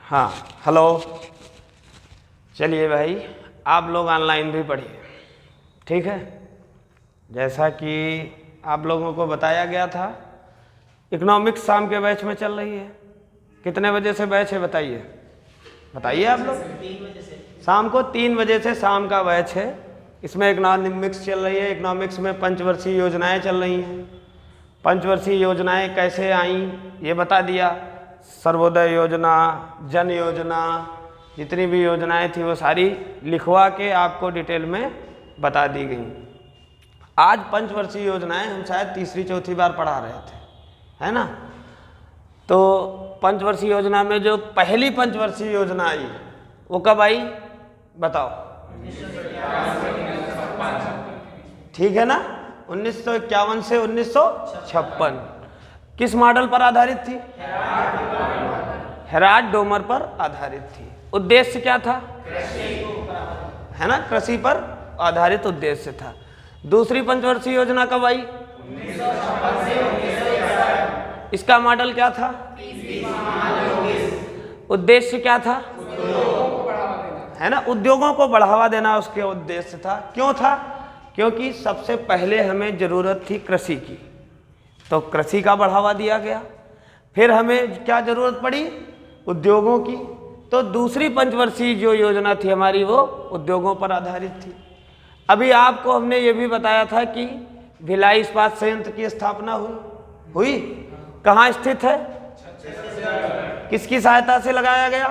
हाँ हेलो। चलिए भाई, आप लोग ऑनलाइन भी पढ़िए, ठीक है। जैसा कि आप लोगों को बताया गया था, इकोनॉमिक्स शाम के बैच में चल रही है। कितने बजे से बैच है बताइए, बताइए आप लोग। 3 बजे से शाम को 3 बजे से शाम का बैच है। इसमें इकोनॉमिक्स चल रही है। इकोनॉमिक्स में पंचवर्षीय योजनाएं चल रही हैं। पंचवर्षीय योजनाएं कैसे आईं ये बता दिया। सर्वोदय योजना, जन योजना, जितनी भी योजनाएं थी वो सारी लिखवा के आपको डिटेल में बता दी गई। आज पंचवर्षीय योजनाएं हम शायद तीसरी चौथी बार पढ़ा रहे थे, है ना। तो पंचवर्षीय योजना में जो पहली पंचवर्षीय योजना आई वो कब आई बताओ। ठीक है ना, 1951 से 1956। किस मॉडल पर आधारित थी? हेराल्ड डोमर पर आधारित थी। उद्देश्य क्या था? है ना, कृषि पर आधारित उद्देश्य था। दूसरी पंचवर्षीय योजना कब आई? इसका मॉडल क्या था? उद्देश्य क्या था? है ना, उद्योगों को बढ़ावा देना उसके उद्देश्य था। क्यों था? क्योंकि सबसे पहले हमें जरूरत थी कृषि की, तो कृषि का बढ़ावा दिया गया। फिर हमें क्या जरूरत पड़ी? उद्योगों की। तो दूसरी पंचवर्षीय जो योजना थी हमारी वो उद्योगों पर आधारित थी। अभी आपको हमने ये भी बताया था कि भिलाई इस्पात संयंत्र की स्थापना हुई। कहाँ स्थित है? किसकी सहायता से लगाया गया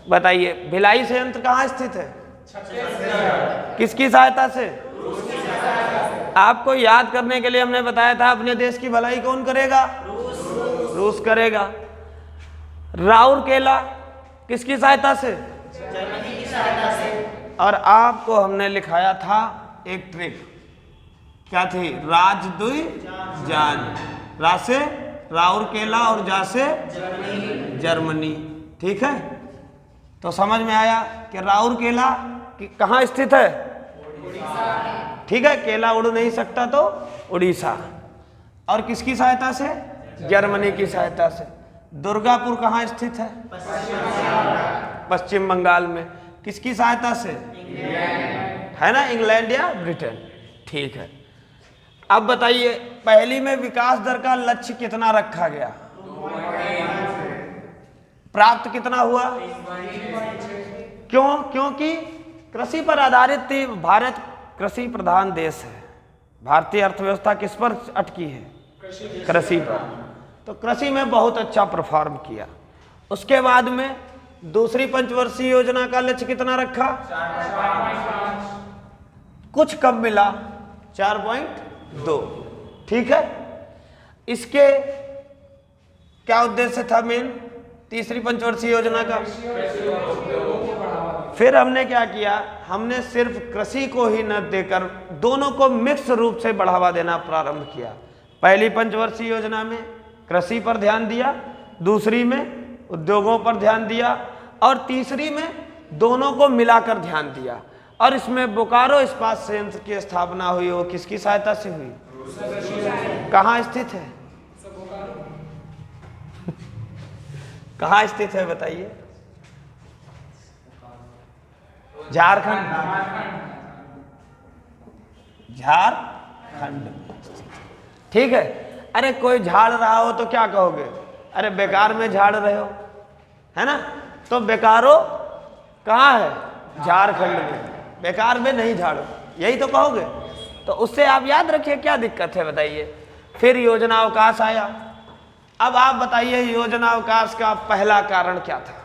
बताइए। भिलाई संयंत्र कहाँ स्थित है? किसकी सहायता से? आपको याद करने के लिए हमने बताया था अपने देश की भलाई कौन करेगा? रूस करेगा। राउरकेला किसकी सहायता से? जर्मनी की सहायता से। और आपको हमने लिखाया था एक ट्रिक, क्या थी? राज दुई जान। रा से राउरकेला और जा से जर्मनी। ठीक है, तो समझ में आया कि राउरकेला कहाँ स्थित है? ठीक है, केला उड़ नहीं सकता तो उड़ीसा। और किसकी सहायता से? जर्मनी की सहायता से। दुर्गापुर कहाँ स्थित है? पश्चिम बंगाल में। किसकी सहायता से? है ना, इंग्लैंड या ब्रिटेन। ठीक है, अब बताइए पहली में विकास दर का लक्ष्य कितना रखा गया? प्राप्त कितना हुआ? क्यों? क्योंकि कृषि पर आधारित थी। भारत कृषि प्रधान देश है। भारतीय अर्थव्यवस्था किस पर अटकी है? कृषि पर। तो कृषि में बहुत अच्छा परफॉर्म किया। उसके बाद में दूसरी पंचवर्षीय योजना का लक्ष्य कितना रखा? कुछ कम मिला, 4.2। ठीक है, इसके क्या उद्देश्य था मेन तीसरी पंचवर्षीय योजना का? फिर हमने क्या किया? हमने सिर्फ कृषि को ही न देकर दोनों को मिक्स रूप से बढ़ावा देना प्रारंभ किया। पहली पंचवर्षीय योजना में कृषि पर ध्यान दिया, दूसरी में उद्योगों पर ध्यान दिया, और तीसरी में दोनों को मिलाकर ध्यान दिया। और इसमें बोकारो इस्पात संयंत्र की स्थापना हुई। वो किसकी सहायता से हुई? कहाँ स्थित है? कहाँ स्थित है बताइए? झारखंड। झारखंड। ठीक है। अरे कोई झाड़ रहा हो तो क्या कहोगे? अरे बेकार में झाड़ रहे हो, है ना। तो बेकारो कहाँ है? झारखंड में। बेकार में नहीं झाड़ो, यही तो कहोगे। तो उससे आप याद रखिए क्या दिक्कत है बताइए। फिर योजना अवकाश आया। अब आप बताइए योजना अवकाश का पहला कारण क्या था?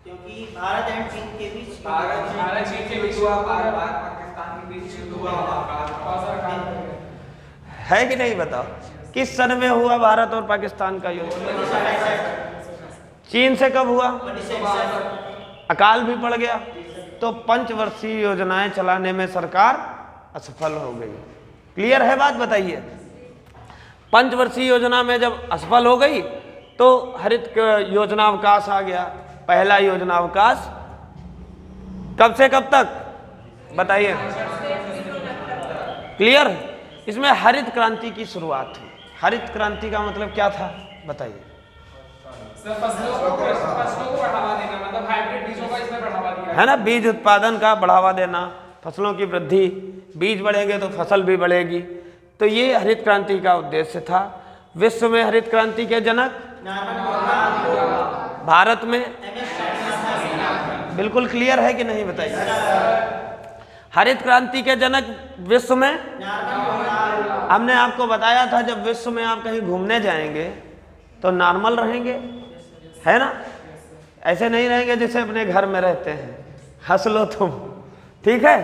क्योंकि भारत एंड चीन के बीच पाकिस्तान के बीच युद्ध हुआ। है कि नहीं बताओ? किस सन में हुआ भारत और पाकिस्तान का युद्ध? चीन से कब हुआ? अकाल भी पड़ गया। तो पंचवर्षीय योजनाएं चलाने में सरकार असफल हो गई। क्लियर है बात बताइए। पंचवर्षीय योजना में जब असफल हो गई तो हरित योजना अवकाश आ गया। पहला योजना अवकाश कब से कब तक बताइए? क्लियर? इसमें हरित क्रांति की शुरुआत हुई। हरित क्रांति का मतलब क्या था बताइए? सर फसलों को बढ़ावा देना, मतलब हाइब्रिड बीजों का इसमें बढ़ावा दिया है ना, बीज उत्पादन का बढ़ावा देना, फसलों की वृद्धि, बीज बढ़ेंगे तो फसल भी बढ़ेगी। तो ये हरित क्रांति का उद्देश्य था। विश्व में हरित क्रांति के जनक, भारत में बिल्कुल क्लियर है कि नहीं बताइए। हरित क्रांति के जनक विश्व में, हमने आपको बताया था जब विश्व में आप कहीं घूमने जाएंगे तो नॉर्मल रहेंगे, है ना, ऐसे नहीं रहेंगे जैसे अपने घर में रहते हैं, हंस लो तुम, ठीक है।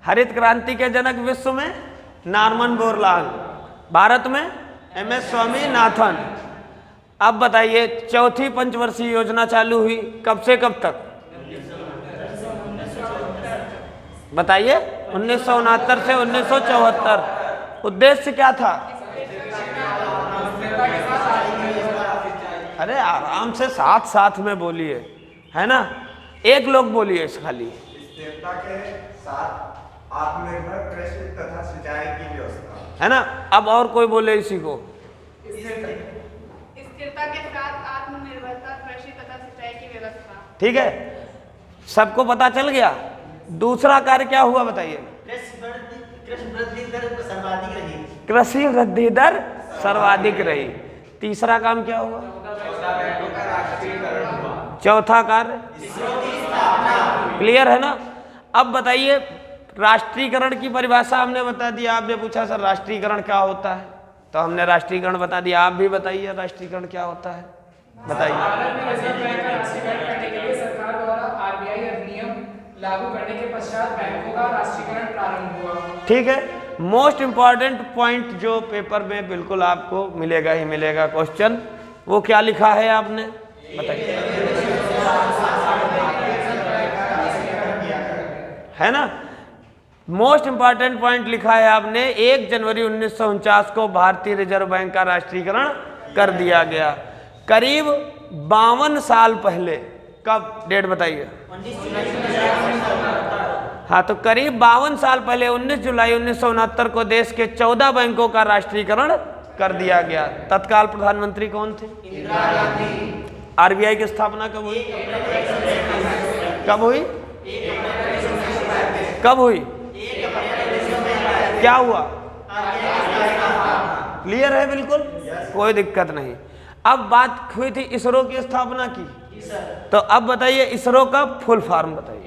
हरित क्रांति के जनक विश्व में नॉर्मन बोरलॉग, भारत में MS स्वामीनाथन। अब बताइए चौथी पंचवर्षीय योजना चालू हुई कब से कब तक, बताइए। 1969 से 1974। उद्देश्य क्या था? अरे आराम से साथ साथ में बोलिए, है ना, एक लोग बोलिए खाली। स्थिरता के साथ आत्मनिर्भर कृषि तथा सिंचाई की व्यवस्था, है ना। अब और कोई बोले इसी को। स्थिरता के साथ आत्मनिर्भरता कृषि तथा सिंचाई की व्यवस्था। ठीक है, सबको पता चल गया। दूसरा कार्य क्या हुआ बताइए? कृषि वृद्धि दर सर्वाधिक रही। कृषि वृद्धि दर सर्वाधिक रही। तीसरा काम क्या हुआ? चौथा कार्य, क्लियर है ना। अब बताइए राष्ट्रीयकरण की परिभाषा हमने बता दिया। आपने पूछा सर राष्ट्रीयकरण क्या होता है, तो हमने राष्ट्रीयकरण बता दिया। आप भी बताइए राष्ट्रीयकरण क्या होता है, बताइए। भारत में रिजर्व बैंक का राष्ट्रीयकरण करने के लिए सरकार द्वारा RBI अधिनियम लागू करने के पश्चात बैंकों का राष्ट्रीयकरण प्रारंभ हुआ। ठीक है, मोस्ट इंपॉर्टेंट पॉइंट जो पेपर में बिल्कुल आपको मिलेगा ही मिलेगा क्वेश्चन, वो क्या लिखा है आपने बताइए, है ना। मोस्ट इंपॉर्टेंट पॉइंट लिखा है आपने, 1 जनवरी 1949 को भारतीय रिजर्व बैंक का राष्ट्रीयकरण कर दिया गया। करीब 52 साल पहले, कब डेट बताइए? हाँ, तो करीब 52 साल पहले 19 जुलाई 1969 को देश के 14 बैंकों का राष्ट्रीयकरण कर दिया गया। तत्काल प्रधानमंत्री कौन थे? RBI की स्थापना कब हुई? कब हुई? कब हुई? क्या हुआ? क्लियर है बिल्कुल, कोई दिक्कत नहीं। अब बात हुई थी इसरो की स्थापना की, तो अब बताइए इसरो का फुल फॉर्म बताइए,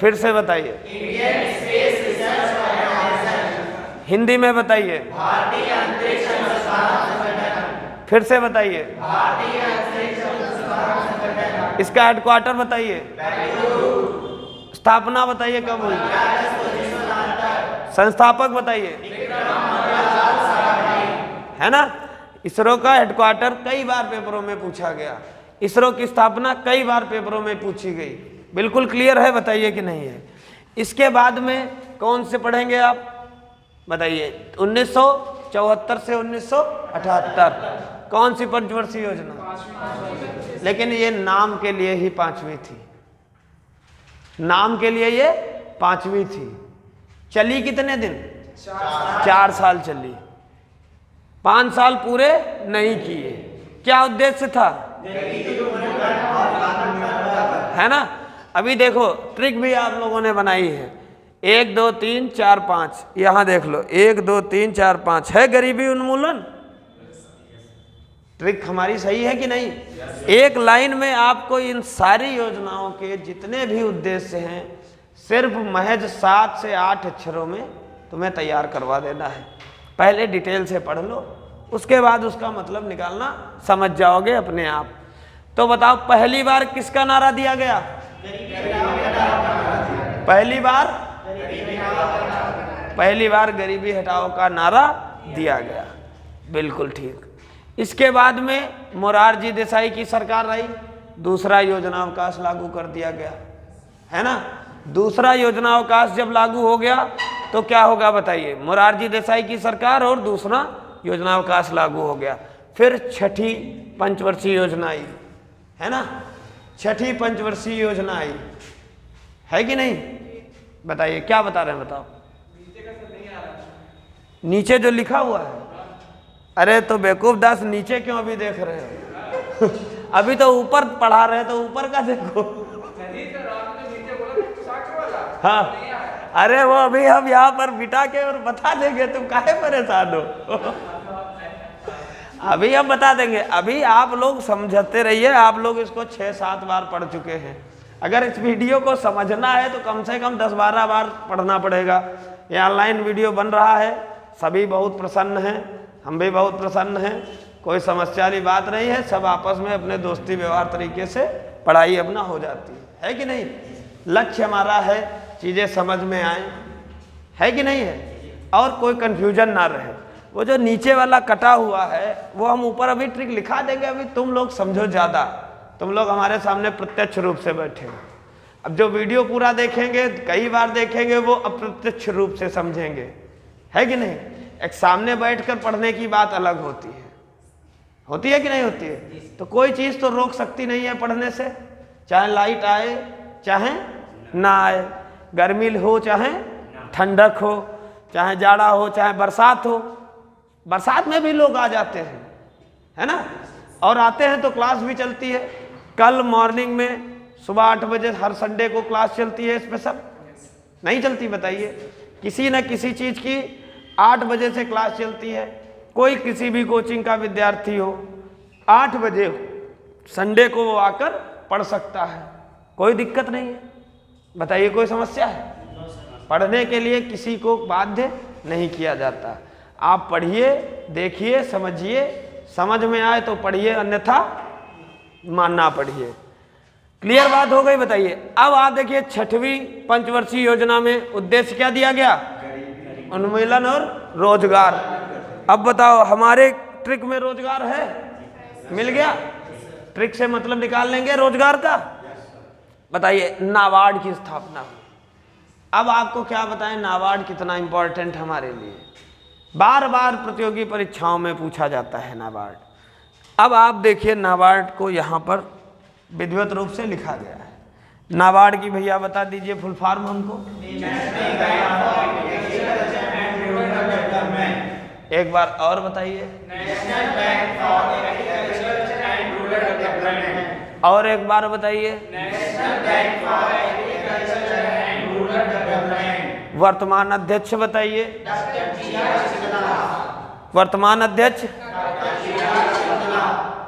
फिर से बताइए, हिंदी में बताइए, फिर से बताइए, इसका हेडक्वार्टर बताइए, स्थापना बताइए कब हुई, संस्थापक बताइए, है ना। इसरो का हेडक्वार्टर कई बार पेपरों में पूछा गया, इसरो की स्थापना कई बार पेपरों में पूछी गई। बिल्कुल क्लियर है, बताइए कि नहीं है। इसके बाद में कौन से पढ़ेंगे आप बताइए? 1974 से 1978 कौन सी पंचवर्षीय योजना? लेकिन ये नाम के लिए ही 5वीं थी, नाम के लिए ये 5वीं थी। चली कितने दिन? 4 साल चली, 5 साल पूरे नहीं किए। क्या उद्देश्य था? है ना। अभी देखो ट्रिक भी आप लोगों ने बनाई है, 1 2 3 4 5, यहां देख लो 1 2 3 4 5 है गरीबी उन्मूलन। ट्रिक हमारी सही है कि नहीं? एक लाइन में आपको इन सारी योजनाओं के जितने भी उद्देश्य हैं सिर्फ महज 7 से 8 अक्षरों में तुम्हें तैयार करवा देना है। पहले डिटेल से पढ़ लो, उसके बाद उसका मतलब निकालना समझ जाओगे अपने आप। तो बताओ पहली बार किसका नारा दिया गया? पहली बार गरीबी हटाओ का नारा दिया गया, बिल्कुल ठीक। इसके बाद में मोरारजी देसाई की सरकार आई, दूसरा योजना अवकाश लागू कर दिया गया, है ना। दूसरा योजना अवकाश जब लागू हो गया तो क्या होगा बताइए? मोरारजी देसाई की सरकार और दूसरा योजना अवकाश लागू हो गया। फिर छठी पंचवर्षीय योजना आई, है ना। छठी पंचवर्षीय योजना आई है कि नहीं? बताइए क्या बता रहे हैं, बताओ। नीचे जो लिखा हुआ है, अरे तो बेवकूफ दास, नीचे क्यों अभी देख रहे हो? अभी तो ऊपर पढ़ा रहे तो ऊपर का देखो। हाँ, अरे वो अभी हम यहाँ पर बिठा के और बता देंगे, तुम काहे परेशान हो? अभी हम बता देंगे, अभी आप लोग समझते रहिए। आप लोग इसको 6-7 बार पढ़ चुके हैं। अगर इस वीडियो को समझना है तो कम से कम 10-12 बार पढ़ना पड़ेगा। ये ऑनलाइन वीडियो बन रहा है, सभी बहुत प्रसन्न हैं, हम भी बहुत प्रसन्न हैं, कोई समस्या वाली बात नहीं है। सब आपस में अपने दोस्ती व्यवहार तरीके से पढ़ाई अपना हो जाती है कि नहीं? लक्ष्य हमारा है चीज़ें समझ में आए, है कि नहीं है, और कोई कन्फ्यूजन ना रहे। वो जो नीचे वाला कटा हुआ है वो हम ऊपर अभी ट्रिक लिखा देंगे, अभी तुम लोग समझो ज़्यादा। तुम लोग हमारे सामने प्रत्यक्ष रूप से बैठे हो। अब जो वीडियो पूरा देखेंगे, कई बार देखेंगे, वो अप्रत्यक्ष रूप से समझेंगे, है कि नहीं? एक सामने बैठकर पढ़ने की बात अलग होती है कि नहीं होती है? तो कोई चीज़ तो रोक सकती नहीं है पढ़ने से, चाहे लाइट आए चाहे ना आए, गर्मी हो चाहे ठंडक हो, चाहे जाड़ा हो चाहे बरसात हो। बरसात में भी लोग आ जाते हैं, है ना, और आते हैं तो क्लास भी चलती है। कल मॉर्निंग में सुबह 8 बजे हर संडे को क्लास चलती है स्पेशल, नहीं चलती? बताइए, किसी न किसी चीज़ की 8 बजे से क्लास चलती है। कोई किसी भी कोचिंग का विद्यार्थी हो, 8 बजे संडे को वो आकर पढ़ सकता है, कोई दिक्कत नहीं है। बताइए, कोई समस्या है? पढ़ने के लिए किसी को बाध्य नहीं किया जाता। आप पढ़िए, देखिए, समझिए, समझ में आए तो पढ़िए, अन्यथा मानना पढ़िए। क्लियर बात हो गई? बताइए। अब आप देखिए 6वीं पंचवर्षीय योजना में उद्देश्य क्या दिया गया? उन्मूलन और रोजगार। अब बताओ, हमारे ट्रिक में रोजगार है? मिल गया? ट्रिक से मतलब निकाल लेंगे रोजगार का। बताइए, नाबार्ड की स्थापना हुई। अब आपको क्या बताएं, नाबार्ड कितना इंपॉर्टेंट हमारे लिए। बार बार प्रतियोगी परीक्षाओं में पूछा जाता है नाबार्ड। अब आप देखिए, नाबार्ड को यहाँ पर विधिवत रूप से लिखा गया है। नाबार्ड की भैया बता दीजिए फुल फॉर्म हमको। एक बार और बताइए। National bank for agriculture and rural development. और एक बार बताइए। National bank for agriculture and rural development. वर्तमान अध्यक्ष बताइए। Doctor G R. शुक्ला। वर्तमान अध्यक्ष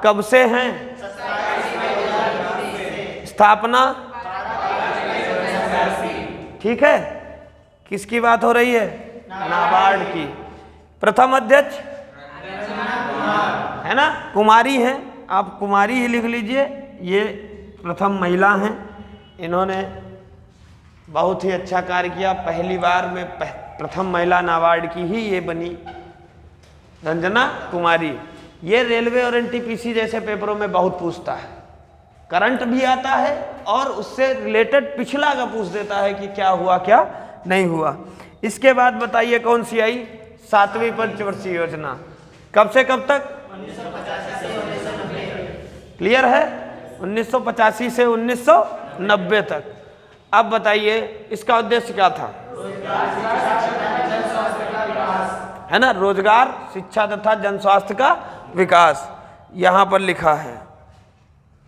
कब से हैं? स्थापना ठीक है। किसकी बात हो रही है? नाबार्ड की। प्रथम अध्यक्ष है ना, कुमारी हैं, आप कुमारी ही लिख लीजिए। ये प्रथम महिला हैं, इन्होंने बहुत ही अच्छा कार्य किया। पहली बार में प्रथम महिला नाबार्ड की ही ये बनी, रंजना कुमारी। ये रेलवे और एनटीपीसी जैसे पेपरों में बहुत पूछता है, करंट भी आता है और उससे रिलेटेड पिछला का पूछ देता है कि क्या हुआ क्या नहीं हुआ। इसके बाद बताइए कौन सी आई? 7वीं पंचवर्षीय योजना। कब से कब तक? 1985 से 1990। क्लियर है? 1985 से 1990 तक। अब बताइए इसका उद्देश्य क्या था? है ना, रोजगार, शिक्षा तथा जन स्वास्थ्य का विकास। यहां पर लिखा है,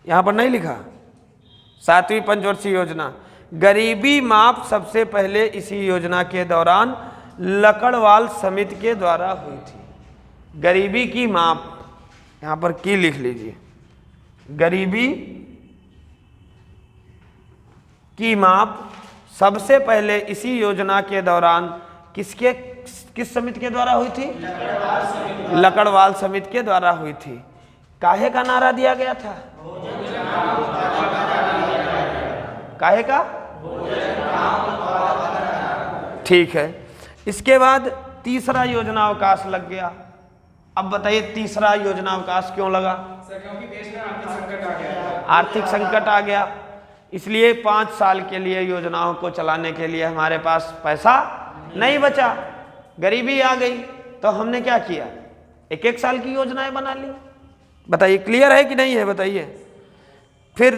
यहां पर नहीं लिखा। 7वीं पंचवर्षीय योजना। गरीबी माप सबसे पहले इसी योजना के दौरान लकड़वाल समिति के द्वारा हुई थी। गरीबी की माप यहां पर की लिख लीजिए। गरीबी की माप सबसे पहले इसी योजना के दौरान किस समिति के द्वारा हुई थी? लकड़वाल समिति के द्वारा हुई थी। काहे का नारा दिया गया था? काहे का? ठीक है। इसके बाद तीसरा योजना अवकाश लग गया। अब बताइए तीसरा योजना अवकाश क्यों लगा? सर क्योंकि देश में आर्थिक संकट आ गया। आर्थिक संकट आ गया, इसलिए 5 साल के लिए योजनाओं को चलाने के लिए हमारे पास पैसा नहीं बचा। गरीबी आ गई तो हमने क्या किया? 1-1 साल की योजनाएं बना ली। बताइए क्लियर है कि नहीं है? बताइए। फिर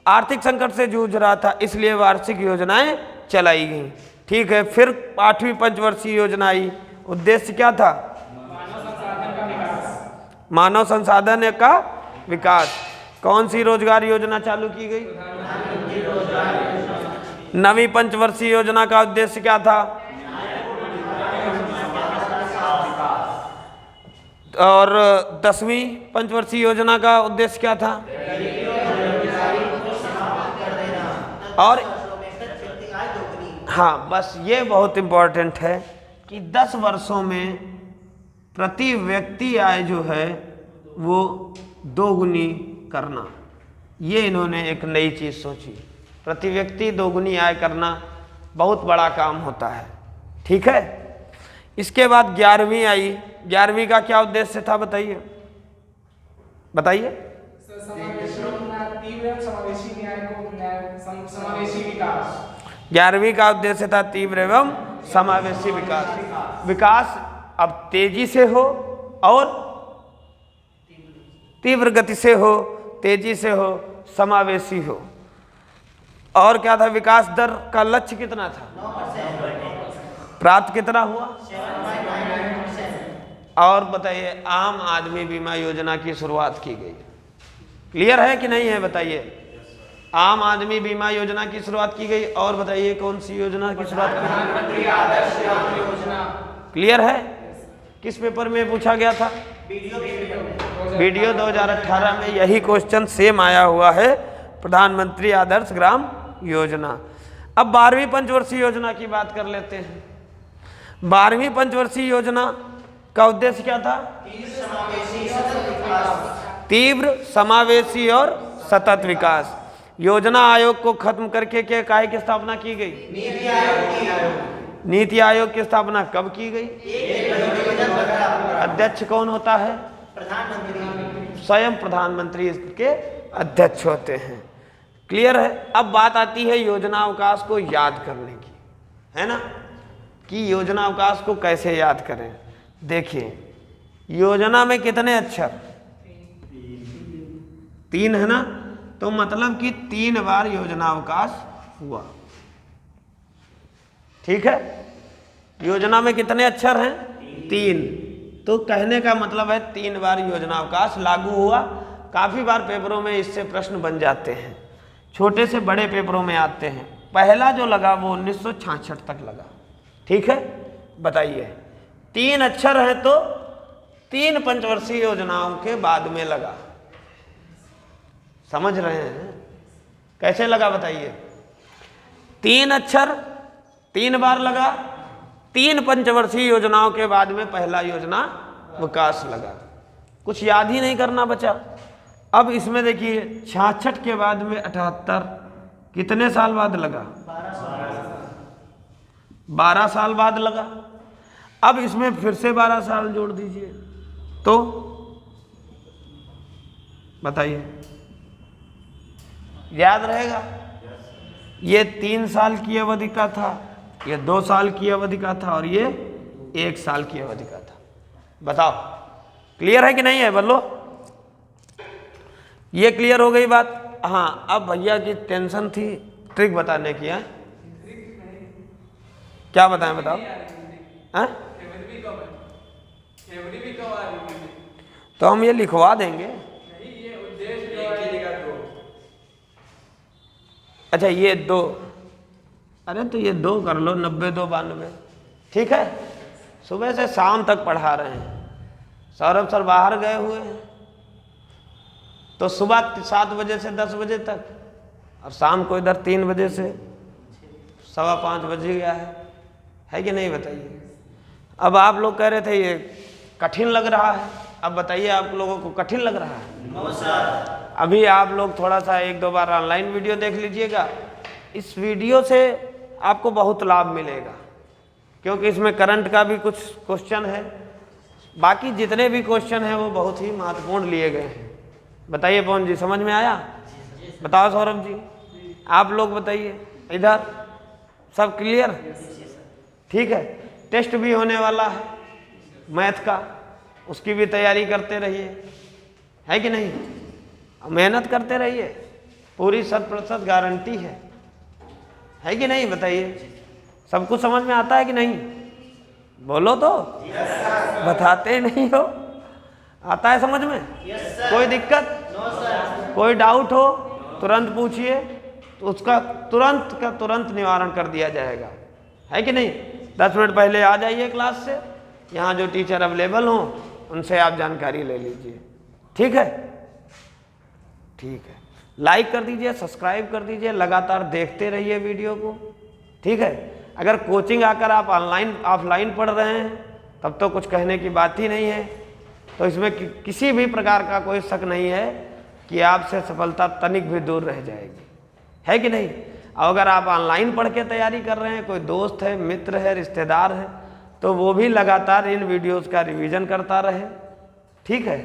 आर्थिक संकट से जूझ रहा था, इसलिए वार्षिक योजनाएं चलाई गई। ठीक है। फिर 8वीं पंचवर्षीय योजना आई। उद्देश्य क्या था? मानव संसाधन का विकास। मानव संसाधन का विकास। कौन सी रोजगार योजना चालू की गई? नवीं पंचवर्षीय योजना का उद्देश्य क्या था? और 10वीं पंचवर्षीय योजना का उद्देश्य क्या था? और हाँ, बस ये बहुत इंपॉर्टेंट है कि 10 वर्षों में प्रति व्यक्ति आय जो है वो 2 गुनी करना। ये इन्होंने एक नई चीज़ सोची। प्रति व्यक्ति 2 गुनी आय करना बहुत बड़ा काम होता है। ठीक है। इसके बाद 11वीं आई। 11वीं का क्या उद्देश्य था बताइए? बताइए। तीव्र समावेशी न्याय को समावेशी विकास। 11वीं का उद्देश्य था तीव्र एवं समावेशी विकास। विकास अब तेजी से हो और तीव्र गति से हो, तेजी से हो, समावेशी हो। और क्या था? विकास दर का लक्ष्य कितना था? प्राप्त कितना हुआ? और बताइए, आम आदमी बीमा योजना की शुरुआत की गई। क्लियर है कि नहीं है बताइए? आम आदमी बीमा योजना की शुरुआत की गई। और बताइए कौन सी योजना की शुरुआत की गई? प्रधानमंत्री आदर्श ग्राम योजना। क्लियर है? किस पेपर में पूछा गया था? वीडियो 2018 में यही क्वेश्चन सेम आया हुआ है, प्रधानमंत्री आदर्श ग्राम योजना। अब 12वीं पंचवर्षीय योजना की बात कर लेते हैं। 12वीं पंचवर्षीय योजना का उद्देश्य क्या था? तीव्र, समावेशी और सतत विकास। योजना आयोग को खत्म करके क्या इकाई की स्थापना की गई? नीति आयोग की स्थापना कब की गई? अध्यक्ष कौन होता है? स्वयं प्रधानमंत्री इसके अध्यक्ष होते हैं। क्लियर है? अब बात आती है योजना अवकाश को याद करने की, है ना, कि योजना अवकाश को कैसे याद करें। देखिए, योजना में कितने अक्षर? 3 है ना, तो मतलब कि 3 बार योजना अवकाश हुआ। ठीक है। योजना में कितने अक्षर हैं? 3। तो कहने का मतलब है 3 बार योजना अवकाश लागू हुआ। काफ़ी बार पेपरों में इससे प्रश्न बन जाते हैं, छोटे से बड़े पेपरों में आते हैं। पहला जो लगा वो 1966 तक लगा। ठीक है। बताइए, 3 अक्षर है तो 3 पंचवर्षीय योजनाओं के बाद में लगा। समझ रहे हैं? कैसे लगा बताइए? 3 अक्षर 3 बार लगा, 3 पंचवर्षीय योजनाओं के बाद में पहला योजना विकास लगा। कुछ याद ही नहीं करना बचा। अब इसमें देखिए, 66 के बाद में 78 कितने साल बाद लगा? 12 साल बाद लगा। अब इसमें फिर से 12 साल जोड़ दीजिए तो बताइए, याद रहेगा? ये 3 साल की अवधि का था, ये 2 साल की अवधि का था और ये 1 साल की अवधि का था। बताओ, क्लियर है कि नहीं है? बोलो। ये क्लियर हो गई बात। हाँ, अब भैया की टेंशन थी ट्रिक बताने की है। क्या बताएं? बताओ। हाँ? तो हम ये लिखवा देंगे। अच्छा, ये 2, अरे तो ये 2 कर लो, 90 2 92। ठीक है। सुबह से शाम तक पढ़ा रहे हैं। सौरभ सर बाहर गए हुए हैं, तो सुबह 7 बजे से 10 बजे तक, और शाम को इधर 3 बजे से 4:15 बज गया है कि नहीं बताइए? अब आप लोग कह रहे थे ये कठिन लग रहा है। अब बताइए, आप लोगों को कठिन लग रहा है? अभी आप लोग थोड़ा सा 1-2 बार ऑनलाइन वीडियो देख लीजिएगा। इस वीडियो से आपको बहुत लाभ मिलेगा, क्योंकि इसमें करंट का भी कुछ क्वेश्चन है। बाकी जितने भी क्वेश्चन हैं वो बहुत ही महत्वपूर्ण लिए गए हैं। बताइए पवन जी, समझ में आया? बताओ सौरभ जी, आप लोग बताइए। इधर सब क्लियर? ठीक है। टेस्ट भी होने वाला है मैथ का, उसकी भी तैयारी करते रहिए, है कि नहीं? मेहनत करते रहिए, पूरी 100% गारंटी है कि नहीं? बताइए, सब कुछ समझ में आता है कि नहीं? बोलो तो। बताते नहीं हो। आता है समझ में? कोई दिक्कत? कोई डाउट हो तुरंत पूछिए, तो उसका तुरंत का तुरंत निवारण कर दिया जाएगा, है कि नहीं? 10 मिनट पहले आ जाइए क्लास से, यहाँ जो टीचर अवेलेबल हों उनसे आप जानकारी ले लीजिए। ठीक है? ठीक है, लाइक कर दीजिए, सब्सक्राइब कर दीजिए, लगातार देखते रहिए वीडियो को। ठीक है? अगर कोचिंग आकर आप ऑनलाइन ऑफलाइन पढ़ रहे हैं तब तो कुछ कहने की बात ही नहीं है, तो इसमें किसी भी प्रकार का कोई शक नहीं है कि आपसे सफलता तनिक भी दूर रह जाएगी, है कि नहीं? और अगर आप ऑनलाइन पढ़ के तैयारी कर रहे हैं, कोई दोस्त है, मित्र है, रिश्तेदार है, तो वो भी लगातार इन वीडियोस का रिवीजन करता रहे। ठीक है?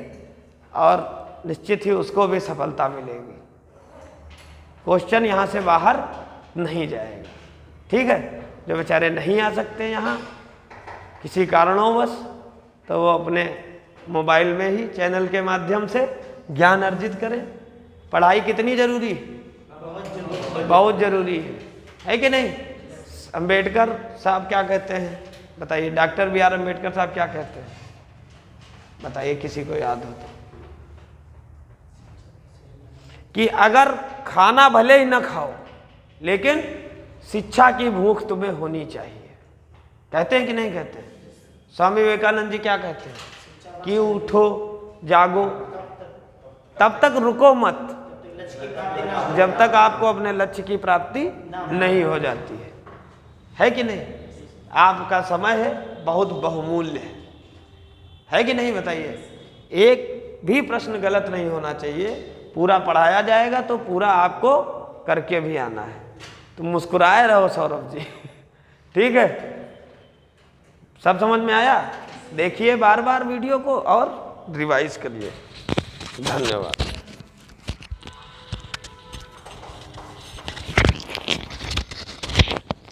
और निश्चित ही उसको भी सफलता मिलेगी, क्वेश्चन यहाँ से बाहर नहीं जाएगा। ठीक है? जो बेचारे नहीं आ सकते यहाँ किसी कारणों तो वो अपने मोबाइल में ही चैनल के माध्यम से ज्ञान अर्जित करें। पढ़ाई कितनी जरूरी है? बहुत जरूरी है कि नहीं? अंबेडकर साहब क्या कहते हैं बताइए? डॉक्टर बी आर अम्बेडकर साहब क्या कहते हैं बताइए, किसी को याद हो तो? कि अगर खाना भले ही न खाओ लेकिन शिक्षा की भूख तुम्हें होनी चाहिए। कहते हैं कि नहीं कहते हैं? स्वामी विवेकानंद जी क्या कहते हैं कि उठो जागो तब तक रुको मत जब तक आपको अपने लक्ष्य की प्राप्ति नहीं हो जाती है कि नहीं? आपका समय है बहुत बहुमूल्य है कि नहीं? बताइए, एक भी प्रश्न गलत नहीं होना चाहिए। पूरा पढ़ाया जाएगा तो पूरा आपको करके भी आना है। तो मुस्कुराए रहो सौरभ जी। ठीक है? सब समझ में आया? देखिए बार बार वीडियो को और रिवाइज करिए। धन्यवाद।